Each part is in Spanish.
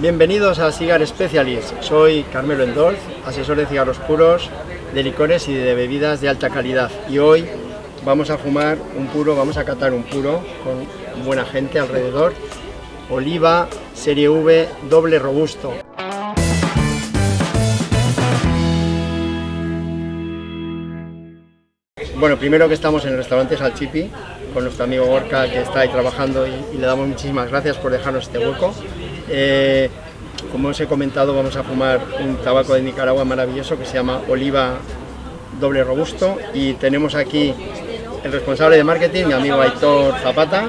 Bienvenidos a Cigar Specialist. Soy Carmelo Endorf, asesor de cigarros puros, de licores y de bebidas de alta calidad. Y hoy vamos a fumar un puro, vamos a catar un puro con buena gente alrededor. Oliva Serie V doble robusto. Bueno, primero que estamos en el restaurante Salchipi con nuestro amigo Gorka, que está ahí trabajando y le damos muchísimas gracias por dejarnos este hueco. Como os he comentado, vamos a fumar un tabaco de Nicaragua maravilloso que se llama Oliva doble robusto, y tenemos aquí el responsable de marketing, mi amigo Aitor Zapata.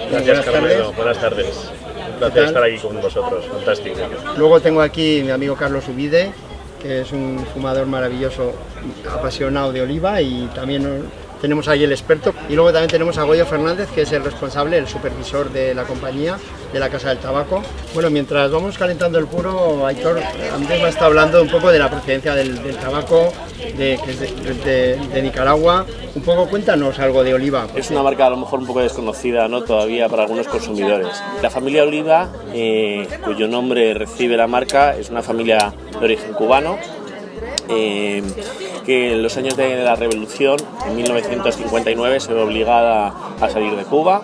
Gracias, Carmelo. Buenas tardes. Un placer estar aquí con vosotros, fantástico. Luego tengo aquí mi amigo Carlos Ubide, que es un fumador maravilloso, apasionado de oliva, y también tenemos ahí el experto. Y luego también tenemos a Goyo Fernández, que es el responsable, el supervisor de la compañía, de la Casa del Tabaco. Bueno, mientras vamos calentando el puro, Aitor antes me está hablando un poco de la procedencia del tabaco, que es de Nicaragua. Un poco, cuéntanos algo de Oliva. Es una marca a lo mejor un poco desconocida, ¿no?, todavía para algunos consumidores. La familia Oliva, cuyo nombre recibe la marca, es una familia de origen cubano, que en los años de la Revolución, en 1959, se ve obligada a salir de Cuba,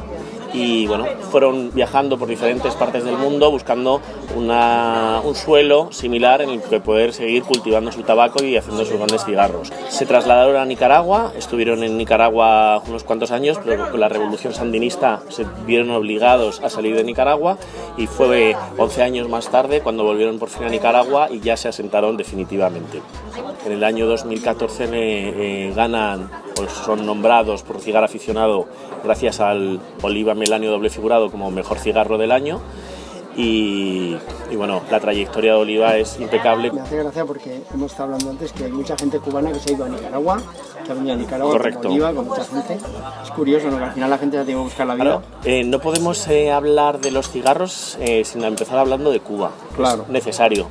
y bueno, fueron viajando por diferentes partes del mundo buscando un suelo similar en el que poder seguir cultivando su tabaco y haciendo sus grandes cigarros. Se trasladaron a Nicaragua, estuvieron en Nicaragua unos cuantos años, pero con la revolución sandinista se vieron obligados a salir de Nicaragua, y fue 11 años más tarde cuando volvieron por fin a Nicaragua y ya se asentaron definitivamente. En el año 2014 ganan, pues son nombrados por Cigar Aficionado, gracias al Oliva Melanio doble figurado, como mejor cigarro del año. Y bueno, la trayectoria de Oliva es impecable. Me hace gracia porque hemos estado hablando antes que hay mucha gente cubana que se ha ido a Nicaragua, que ha venido a Nicaragua. Correcto. Con Oliva, con mucha gente. Es curioso, ¿no?, que al final la gente ya tiene que buscar la vida. Claro, no podemos hablar de los cigarros sin empezar hablando de Cuba. Claro. Es necesario,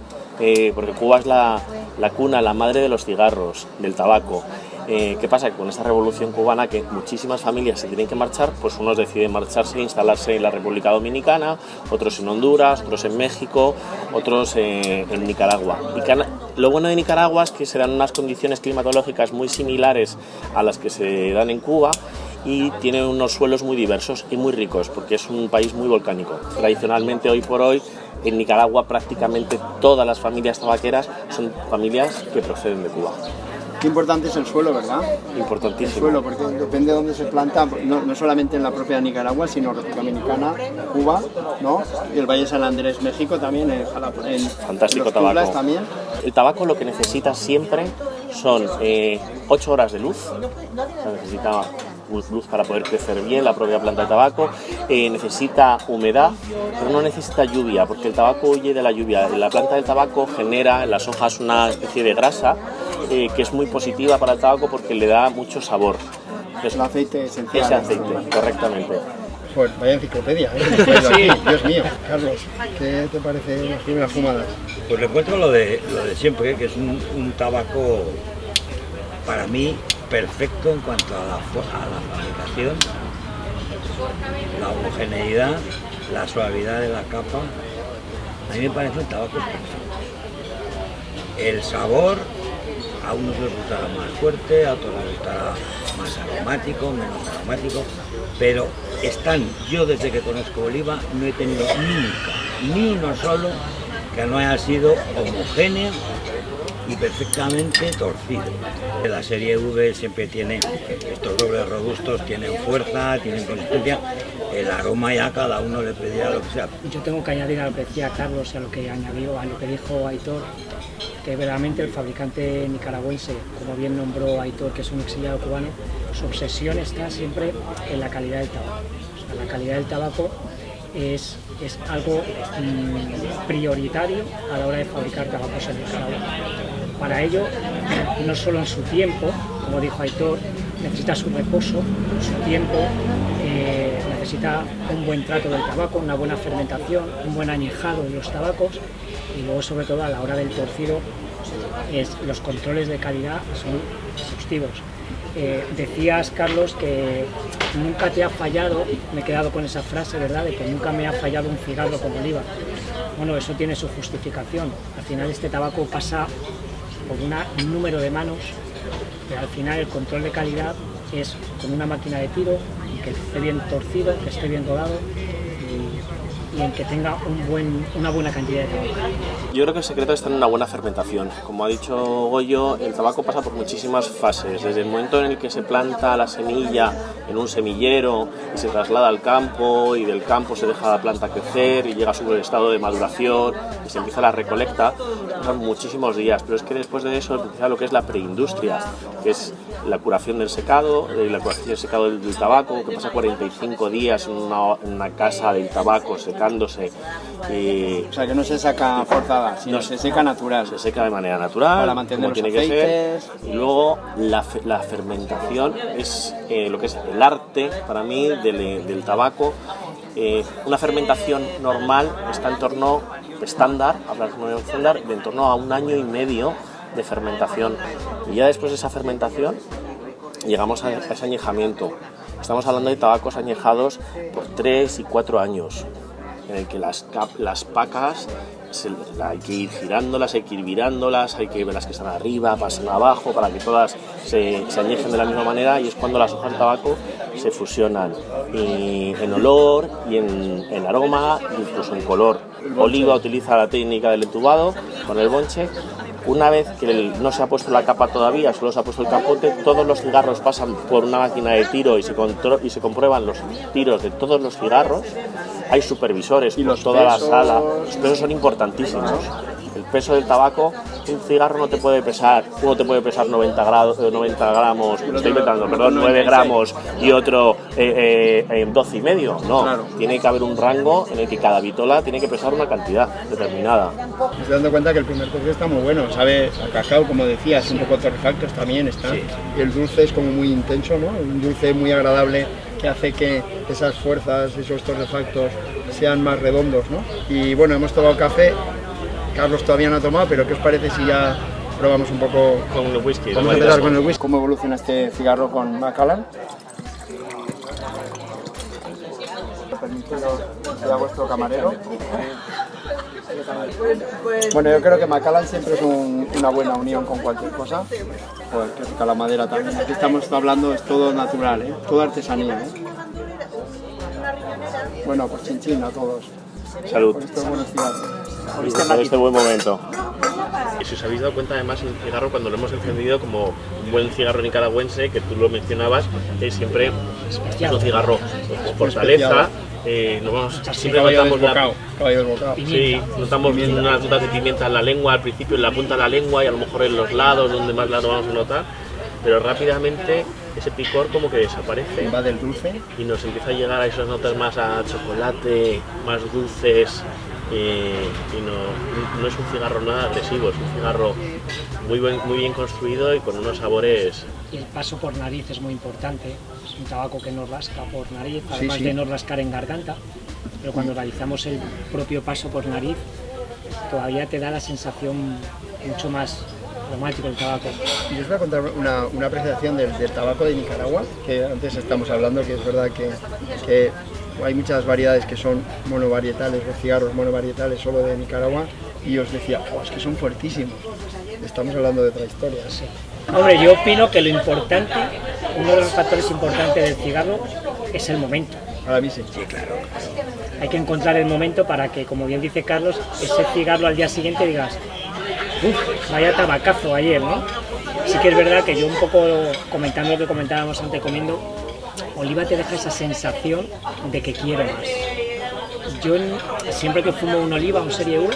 porque Cuba es la cuna, la madre de los cigarros, del tabaco. ¿Qué pasa? Que con esta revolución cubana, que muchísimas familias se tienen que marchar, pues unos deciden marcharse e instalarse en la República Dominicana, otros en Honduras, otros en México, otros en Nicaragua. Y lo bueno de Nicaragua es que se dan unas condiciones climatológicas muy similares a las que se dan en Cuba, y tiene unos suelos muy diversos y muy ricos, porque es un país muy volcánico. Tradicionalmente, hoy por hoy, en Nicaragua prácticamente todas las familias tabaqueras son familias que proceden de Cuba. Qué importante es el suelo, ¿verdad? Importantísimo. El suelo, porque depende de dónde se planta, no solamente en la propia Nicaragua, sino República Dominicana, Cuba, ¿no? Y el Valle de San Andrés, México también, en fantástico los tabaco. También. El tabaco lo que necesita siempre son 8 horas de luz. Necesita luz para poder crecer bien la propia planta de tabaco, necesita humedad, pero no necesita lluvia, porque el tabaco huye de la lluvia. La planta del tabaco genera en las hojas una especie de grasa que es muy positiva para el tabaco porque le da mucho sabor. Es el aceite esencial. Ese aceite, correctamente. Pues vaya enciclopedia, Sí. Dios mío. Carlos, ¿qué te parece las primeras fumadas? Pues le encuentro lo de siempre, que es un tabaco, para mí, perfecto en cuanto a la fabricación, la homogeneidad, la suavidad de la capa. A mí me parece un tabaco perfecto. El sabor, a unos les gustará más fuerte, a otros les gustará más aromático, menos aromático, pero yo desde que conozco Oliva no he tenido nunca, ni uno solo, que no haya sido homogéneo y perfectamente torcido. La serie V siempre tiene estos dobles robustos, tienen fuerza, tienen consistencia, el aroma ya cada uno le pedirá lo que sea. Yo tengo que añadir a lo que decía Carlos y a lo que añadió, a lo que dijo Aitor, que verdaderamente el fabricante nicaragüense, como bien nombró Aitor, que es un exiliado cubano, su obsesión está siempre en la calidad del tabaco. O sea, la calidad del tabaco es algo prioritario a la hora de fabricar tabacos en Nicaragua. Para ello, no solo en su tiempo, como dijo Aitor, necesita su reposo, su tiempo, necesita un buen trato del tabaco, una buena fermentación, un buen añejado de los tabacos, y luego, sobre todo, a la hora del torcido, los controles de calidad son exhaustivos. Decías, Carlos, que nunca te ha fallado, me he quedado con esa frase, ¿verdad?, de que nunca me ha fallado un cigarro con Oliva. Bueno, eso tiene su justificación. Al final este tabaco pasa por un número de manos, pero al final el control de calidad es con una máquina de tiro, que esté bien torcido, que esté bien dorado y en que tenga una buena cantidad de tabaco. Yo creo que el secreto está en una buena fermentación. Como ha dicho Goyo, el tabaco pasa por muchísimas fases. Desde el momento en el que se planta la semilla en un semillero y se traslada al campo, y del campo se deja la planta crecer y llega a su estado de maduración y se empieza la recolecta, pasan muchísimos días. Pero es que después de eso empieza lo que es la preindustria, que es la curación del secado, del tabaco, que pasa 45 días en una casa del tabaco secándose. O sea, que no se saca forzada, sino se seca natural. Se seca de manera natural, para mantener como los tiene aceites. que ser. Y luego la fermentación es lo que es el arte, para mí, del tabaco. Una fermentación normal está en torno, estándar, de en torno a 1 año y medio de fermentación. Y ya después de esa fermentación llegamos a ese añejamiento. Estamos hablando de tabacos añejados por 3 y 4 años, en el que las pacas hay que ir girándolas, hay que ir virándolas, hay que ver las que están arriba, pasan abajo, para que todas se añejen de la misma manera, y es cuando las hojas de tabaco se fusionan y en olor y en aroma, incluso en color. Oliva utiliza la técnica del entubado con el bonche. Una vez que no se ha puesto la capa todavía, solo se ha puesto el capote, todos los cigarros pasan por una máquina de tiro y se comprueban los tiros de todos los cigarros. Hay supervisores por toda la sala. Los pesos son importantísimos. El peso del tabaco, un cigarro no te puede pesar, uno te puede pesar 90 gramos, estoy inventando, perdón, 9 gramos y otro 12 y medio. No, claro. Tiene que haber un rango en el que cada vitola tiene que pesar una cantidad determinada. Me estoy dando cuenta que el primer tercio está muy bueno, sabe a cacao, como decías, un poco torrefactos también está. Sí. Y el dulce es como muy intenso, ¿no? Un dulce muy agradable que hace que esas fuerzas, esos torrefactos sean más redondos, ¿no? Y bueno, hemos tomado café. Carlos todavía no ha tomado, pero ¿qué os parece si ya probamos un poco con el whisky? Vamos a empezar con el whisky. ¿Cómo evoluciona este cigarro con Macallan? Permitido a vuestro camarero. Bueno, yo creo que Macallan siempre es una buena unión con cualquier cosa. Joder, qué rica la madera también. Aquí estamos hablando, es todo natural, ¿eh? Todo artesanía, ¿eh? Bueno, pues chin a todos. Salud. Por estos buenos cigarros. Por este buen momento. Y si os habéis dado cuenta, además, el cigarro, cuando lo hemos encendido como un buen cigarro nicaragüense, que tú lo mencionabas, siempre es un cigarro con fortaleza. Siempre notamos sí, notamos unas notas de pimienta en la lengua, al principio en la punta de la lengua y a lo mejor en los lados, donde más la vamos a notar, pero rápidamente ese picor como que desaparece. Va del dulce y nos empieza a llegar a esas notas más a chocolate, más dulces. Y no es un cigarro nada agresivo, es un cigarro muy bien construido y con unos sabores. Y el paso por nariz es muy importante, es un tabaco que nos rasca por nariz, además de no rascar en garganta, pero cuando realizamos el propio paso por nariz todavía te da la sensación mucho más aromático el tabaco. Yo os voy a contar una apreciación del tabaco de Nicaragua, que antes estamos hablando, que es verdad que hay muchas variedades que son monovarietales, los cigarros monovarietales solo de Nicaragua, y os decía, es que son fuertísimos. Estamos hablando de otra historia. Sí. Hombre, yo opino que lo importante, uno de los factores importantes del cigarro es el momento. Para mí sí. Sí, claro. Hay que encontrar el momento para que, como bien dice Carlos, ese cigarro al día siguiente digas, vaya tabacazo ayer, ¿no? Sí que es verdad que yo un poco, comentando lo que comentábamos antes comiendo, Oliva te deja esa sensación de que quiero más. Yo siempre que fumo un Oliva, un Serie U,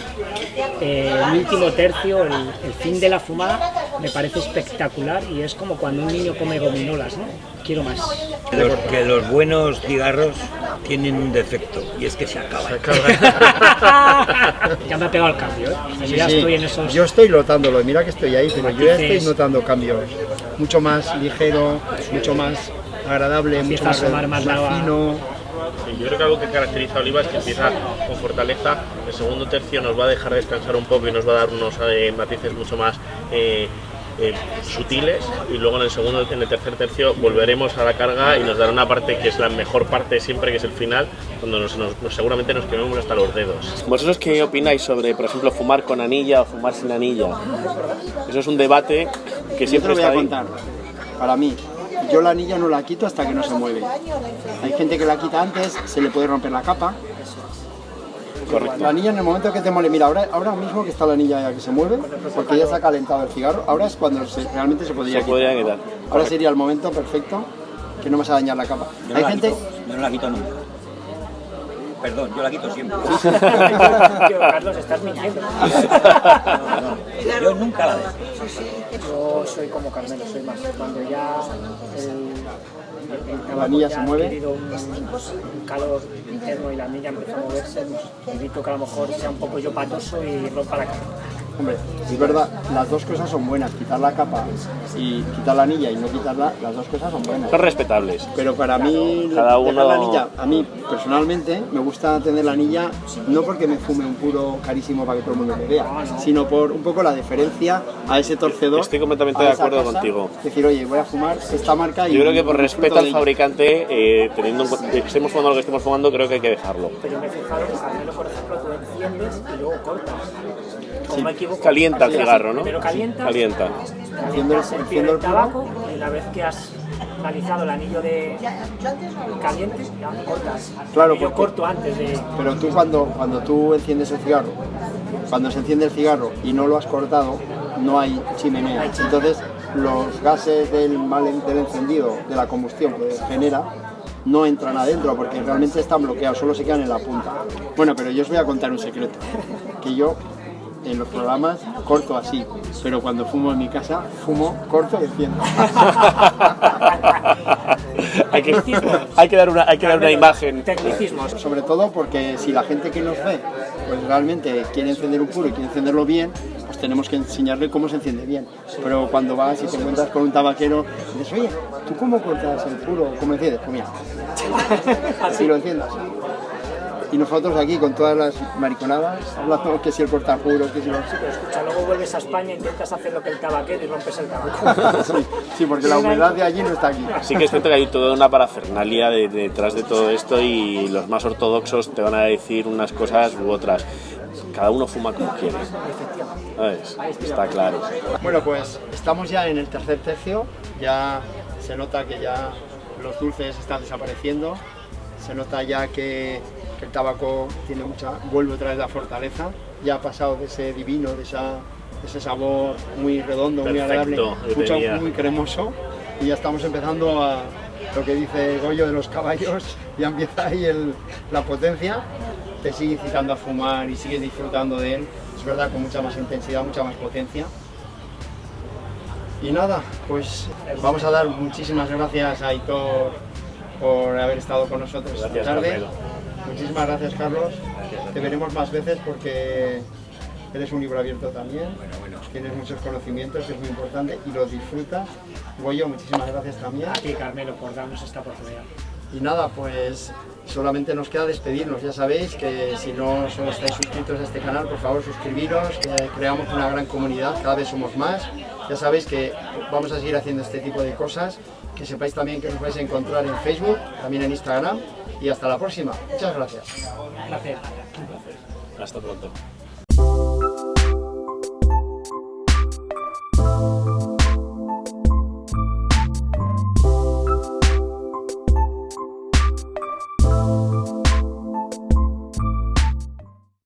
el último tercio, el fin de la fumada, me parece espectacular y es como cuando un niño come gominolas, ¿no? Quiero más. Que los buenos cigarros tienen un defecto y es que se acaban. Ya me ha pegado el cambio, ¿eh? Ya estoy en esos... Yo estoy notándolo, mira que estoy ahí, pero yo ya estoy notando cambios. Mucho más ligero, mucho más agradable, mucho más fino. Sí, yo creo que algo que caracteriza a Oliva es que empieza con fortaleza, el segundo tercio nos va a dejar descansar un poco y nos va a dar unos matices mucho más sutiles, y luego en el tercer tercio volveremos a la carga y nos dará una parte que es la mejor parte siempre, que es el final, donde seguramente nos quememos hasta los dedos. ¿Vosotros qué opináis sobre, por ejemplo, fumar con anilla o fumar sin anilla? Eso es un debate que siempre está ahí. Yo te lo voy a contar. Para mí, yo la anilla no la quito hasta que no se mueve. Hay gente que la quita antes, se le puede romper la capa. Correcto. La anilla en el momento que te mueve, mira, ahora mismo que está la anilla ya que se mueve, porque ya se ha calentado el cigarro, ahora es cuando realmente se podría quitar. Ahora sería el momento perfecto, que no vas a dañar la capa. Yo no la quito nunca. Perdón, yo la quito siempre. Carlos, estás mintiendo. No, yo nunca la dejo. Yo soy como Carmelo, soy más. Cuando ya la anilla se mueve, ha adquirido un calor interno y la anilla empieza a moverse, pues evito que a lo mejor sea un poco yo patoso y rompa la capa. Hombre, es verdad, las dos cosas son buenas, quitar la capa y quitar la anilla y no quitarla, las dos cosas son buenas. Son respetables. Pero para mí, cada uno... dejar la anilla, a mí personalmente me gusta tener la anilla no porque me fume un puro carísimo para que todo el mundo me vea, sino por un poco la deferencia a ese torcedor. Estoy completamente de acuerdo contigo. Es decir, oye, voy a fumar esta marca y... Yo creo que por respeto al fabricante, teniendo en cuenta que estemos fumando lo que estemos fumando, creo que hay que dejarlo. Pero me he fijado que Carmelo, por ejemplo, tú enciendes y luego cortas. Sí, calienta el cigarro, ¿no? Pero calienta. Enciendo el tabaco y una vez que has realizado el anillo de caliente, ya cortas. Claro, yo corto antes de... Pero tú cuando tú enciendes el cigarro, cuando se enciende el cigarro y no lo has cortado, no hay chimenea. Entonces los gases del encendido, de la combustión que genera, no entran adentro porque realmente están bloqueados, solo se quedan en la punta. Bueno, pero yo os voy a contar un secreto, que yo en los programas corto así, pero cuando fumo en mi casa, fumo, corto y enciendo. hay que dar una imagen. Tecnicismos. Sobre todo porque si la gente que nos ve pues realmente quiere encender un puro y quiere encenderlo bien, pues tenemos que enseñarle cómo se enciende bien. Pero cuando vas y te encuentras con un tabaquero, dices, oye, ¿tú cómo cortas el puro? ¿Cómo enciendes? Pues mira, así lo enciendas. Y nosotros aquí con todas las mariconadas, hablando que si el cortapuro, que si lo... Sí, pero escucha, luego vuelves a España, intentas hacer lo que el tabaquero y rompes el tabaco. Sí, porque la humedad de allí no está aquí. Sí que es cierto que hay toda una parafernalia detrás de todo esto y los más ortodoxos te van a decir unas cosas u otras. Cada uno fuma como quiere. ¿Sabes? Está claro. Bueno, pues estamos ya en el tercer tercio, ya se nota que ya los dulces están desapareciendo, se nota ya que el tabaco tiene vuelve otra vez la fortaleza, ya ha pasado de ese divino, de ese sabor muy redondo, perfecto, muy agradable, muy cremoso, y ya estamos empezando a lo que dice Goyo de los caballos, ya empieza ahí la potencia, te sigue incitando a fumar y sigues disfrutando de él, es verdad, con mucha más intensidad, mucha más potencia. Y nada, pues vamos a dar muchísimas gracias a Aitor por haber estado con nosotros esta tarde. Carmelo. Muchísimas gracias, Carlos. Te veremos más veces porque eres un libro abierto también. Tienes muchos conocimientos, que es muy importante, y los disfrutas. Goyo, muchísimas gracias también. A ti, Carmelo, por darnos esta oportunidad. Y nada, pues solamente nos queda despedirnos. Ya sabéis que si no estáis suscritos a este canal, por favor suscribiros, que creamos una gran comunidad, cada vez somos más. Ya sabéis que vamos a seguir haciendo este tipo de cosas. Que sepáis también que nos vais a encontrar en Facebook, también en Instagram, y hasta la próxima. Muchas gracias. Gracias. Hasta pronto.